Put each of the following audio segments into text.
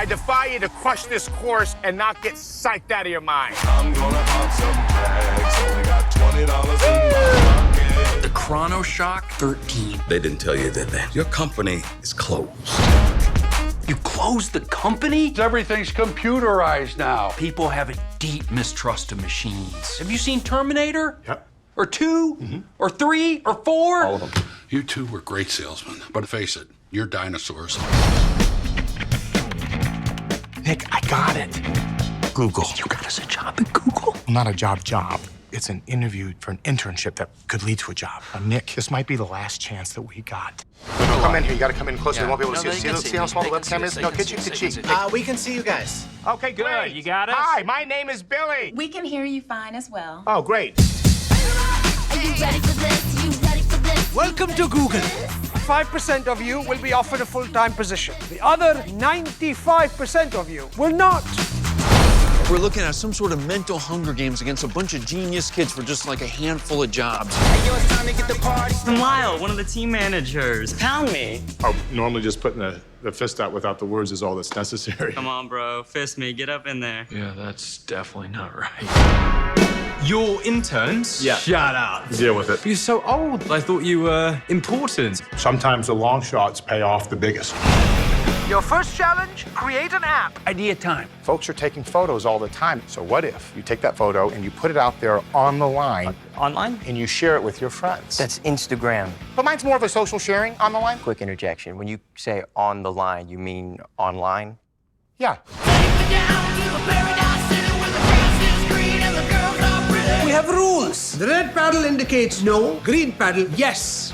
I defy you to crush this course and not get psyched out of your mind. I'm gonna pop some bags, only got $20 in my pocket. The Chrono Shock 13. They didn't tell you, did they? Your company is closed. You closed the company? Everything's computerized now. People have a deep mistrust of machines. Have you seen Terminator? Yep. Or 2? Or 3? Or 4? All of them. You two were great salesmen, but face it, you're dinosaurs. Nick, I got it. Google. You got us a job at Google? Not a job. It's an interview for an internship that could lead to a job. Nick, this might be the last chance that we got. Come in here. You got to come in closer. They won't be able to see us. See how small the webcam is? No, get cheek to cheek. We can see you guys. Okay, great. You got us? Hi, my name is Billy. We can hear you fine as well. Oh, great. Are you ready for this? You ready for this? Welcome to Google. 5% of you will be offered a full-time position. The other 95% of you will not. We're looking at some sort of mental Hunger Games against a bunch of genius kids for just like a handful of jobs. Hey, yo, it's time to get the party. Lyle, one of the team managers. Pound me. Oh, normally just putting the fist out without the words is all that's necessary. Come on, bro. Fist me. Get up in there. Yeah, that's definitely not right. Your interns? Yeah. Shut up. Deal with it. You're so old. I thought you were important. Sometimes the long shots pay off the biggest. Your first challenge, create an app. Idea time. Folks are taking photos all the time. So what if you take that photo and you put it out there on the line Online? and you share it with your friends? That's Instagram. But mine's more of a social sharing on the line. Quick interjection. When you say on the line, you mean online? Yeah. We have rules. The red paddle indicates no, green paddle, yes.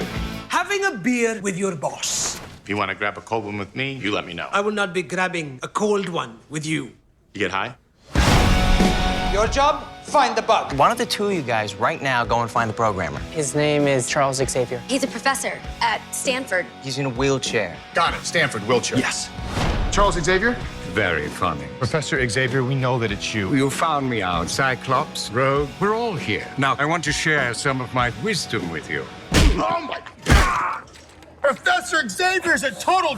Having a beer with your boss. If you want to grab a cold one with me, you let me know. I will not be grabbing a cold one with you. You get high? Your job, find the bug. Why don't the two of you guys right now go and find the programmer? His name is Charles Xavier. He's a professor at Stanford. He's in a wheelchair. Got it. Stanford, wheelchair. Yes. Charles Xavier? Very funny. Professor Xavier, we know that it's you. You found me out. Cyclops, Rogue, we're all here. Now, I want to share some of my wisdom with you. Oh, my God! Professor Xavier's a total...